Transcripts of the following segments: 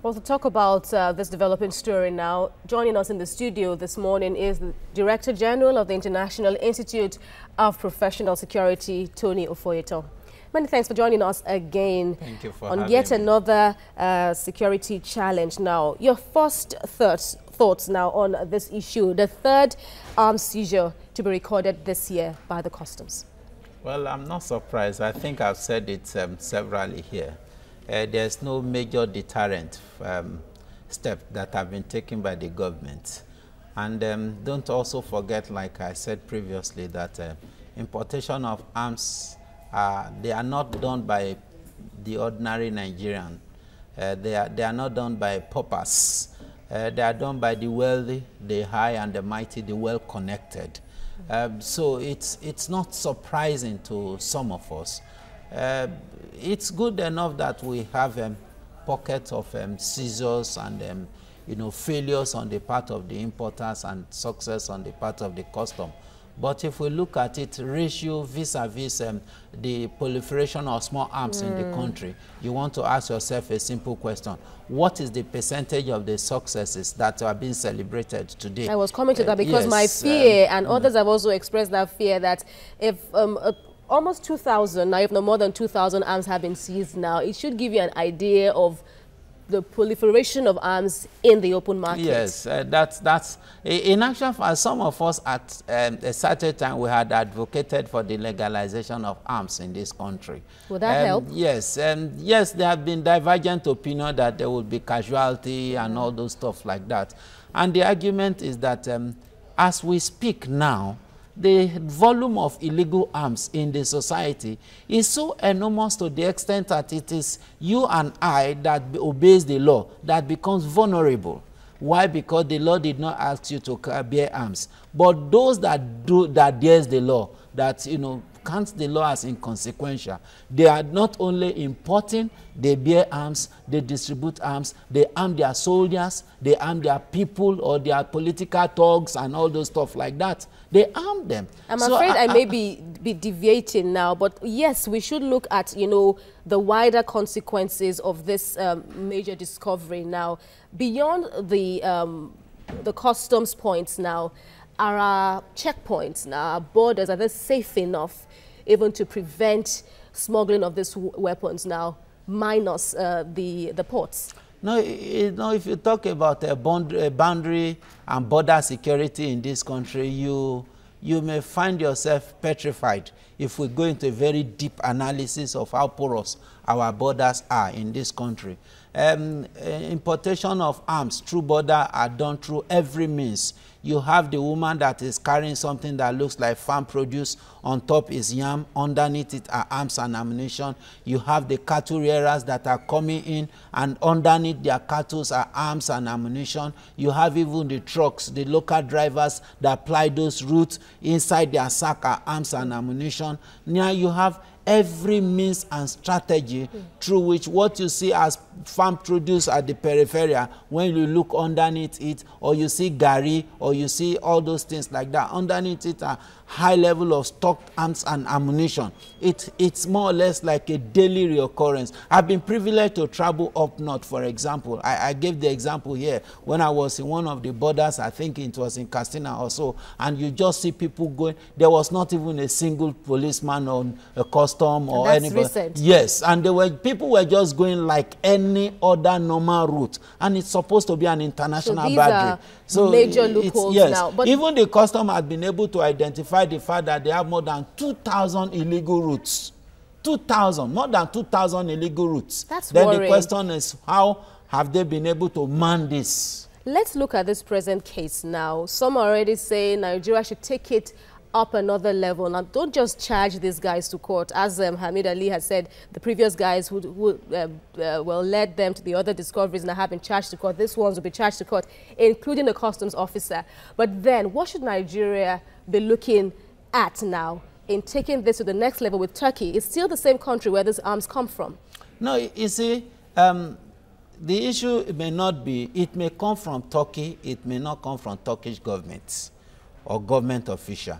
Well, to talk about this developing story now, joining us in the studio this morning is the Director General of the International Institute of Professional Security, Tony Ofoyetan. Many thanks for joining us again. Thank you for on having yet me. another security challenge. Now, your first thoughts now on this issue, the third arms seizure to be recorded this year by the customs. Well, I'm not surprised. I think I've said it severally here. There's no major deterrent step that have been taken by the government. And don't also forget, like I said previously, that importation of arms, they are not done by the ordinary Nigerian. They are not done by paupers. They are done by the wealthy, the high and the mighty, the well-connected. So it's not surprising to some of us. It's good enough that we have pockets of seizures and failures on the part of the importers and success on the part of the custom. But if we look at it, ratio vis-a-vis the proliferation of small arms in the country, you want to ask yourself a simple question. What is the percentage of the successes that are being celebrated today? I was coming to that because yes, my fear, and others have also expressed that fear, that if almost 2,000, now if not more than 2,000 arms have been seized now, it should give you an idea of the proliferation of arms in the open market. Yes, that's in actual fact, some of us at a certain time we had advocated for the legalization of arms in this country. Would that help? Yes, yes, there have been divergent opinion that there will be casualty and all those stuff like that. And the argument is that as we speak now, the volume of illegal arms in the society is so enormous to the extent that it is you and I that obeys the law that becomes vulnerable. Why? Because the law did not ask you to bear arms. But those that dares the law, that counts the law as inconsequential, they are not only importing, they bear arms, they distribute arms, they arm their soldiers, they arm their people or their political thugs and all those stuff like that. They arm them. I'm afraid I may be deviating now, but yes, we should look at, the wider consequences of this major discovery now. Beyond the customs points now, are our checkpoints now, our borders, are they safe enough even to prevent smuggling of these weapons now, minus the ports? No, if you talk about boundary and border security in this country, you may find yourself petrified if we go into a very deep analysis of how porous our borders are in this country. Importation of arms through border are done through every means. You have the woman that is carrying something that looks like farm produce. On top is yam. Underneath it are arms and ammunition. You have the cattle rearers that are coming in, and underneath their cattle are arms and ammunition. You have even the trucks, the local drivers that ply those routes. Inside their sack are arms and ammunition. Now you have every means and strategy through which what you see as farm produce at the periphery, when you look underneath it, or you see gari, or you see all those things like that, underneath it are high level of stocked arms and ammunition. It's more or less like a daily reoccurrence. I've been privileged to travel up north, for example. I gave the example here when I was in one of the borders, I think it was in Castina or so, and you just see people going. There was not even a single policeman on a custom or anybody. Recent. Yes, and people were just going like any other normal route, and it's supposed to be an international boundary. So major loopholes yes, now. But even the custom has been able to identify the fact that they have more than 2,000 illegal routes. 2,000, more than 2,000 illegal routes. That's then worrying. The question is, how have they been able to man this? Let's look at this present case now. Some are already saying Nigeria should take it up another level. Now, don't just charge these guys to court. As Hamid Ali has said, the previous guys who led them to the other discoveries now have been charged to court. These ones will be charged to court, including the customs officer. But then, what should Nigeria be looking at now in taking this to the next level with Turkey? It's still the same country where these arms come from. No, you see, the issue may not be, it may come from Turkey, it may not come from Turkish governments or government official.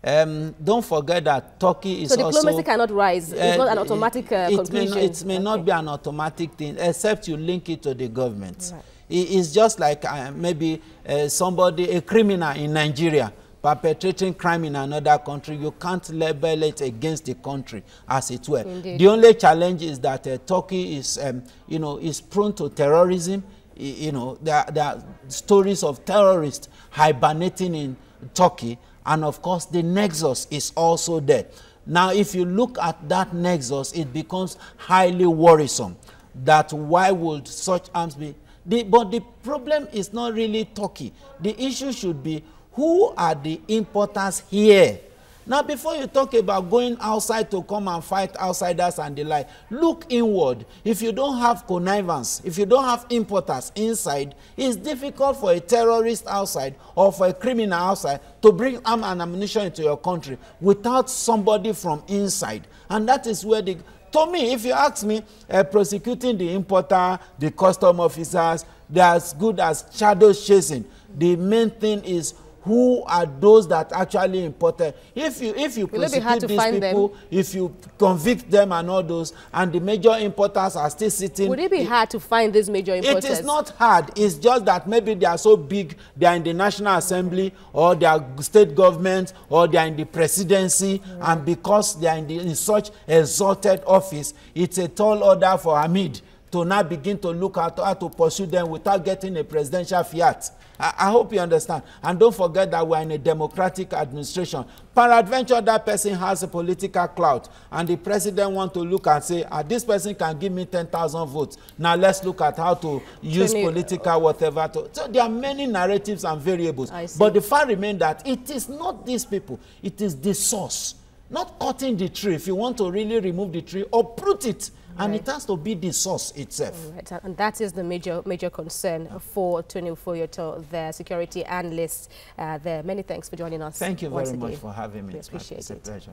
Don't forget that Turkey is so also... So diplomacy cannot rise. It's not an automatic conclusion. It may not be an automatic thing, except you link it to the government. Right. It's just like maybe somebody, a criminal in Nigeria, perpetrating crime in another country. You can't label it against the country, as it were. Indeed. The only challenge is that Turkey is, you know, is prone to terrorism. You know, there are stories of terrorists hibernating in Turkey, and of course the nexus is also there. Now, if you look at that nexus, it becomes highly worrisome. That why would such arms be? But the problem is not really Turkey. The issue should be, who are the importers here? Now, before you talk about going outside to come and fight outsiders and the like, look inward. If you don't have connivance, if you don't have importers inside, it's difficult for a terrorist outside or for a criminal outside to bring arms and ammunition into your country without somebody from inside. And that is where the... To me, if you ask me, prosecuting the importer, the custom officers, they're as good as shadow chasing. The main thing is, who are those that actually imported? If you prosecute these people, if you convict them and all those, and the major importers are still sitting... Would it be hard to find these major importers? It is not hard. It's just that maybe they are so big, they are in the National Assembly, or they are state government, or they are in the presidency, and because they are in such exalted office, it's a tall order for Hamid to now begin to look at how to pursue them without getting a presidential fiat. I hope you understand. And don't forget that we're in a democratic administration. Peradventure, that person has a political clout, and the president wants to look and say, this person can give me 10,000 votes. Now let's look at how to use political whatever. So there are many narratives and variables. But the fact remains that it is not these people. It is the source. Not cutting the tree. If you want to really remove the tree, uproot it. And it has to be the source itself. Right. And that is the major concern for Tony Ofoyetan, the security analyst there. Many thanks for joining us. Thank you very much for having me. We appreciate it. It's a pleasure.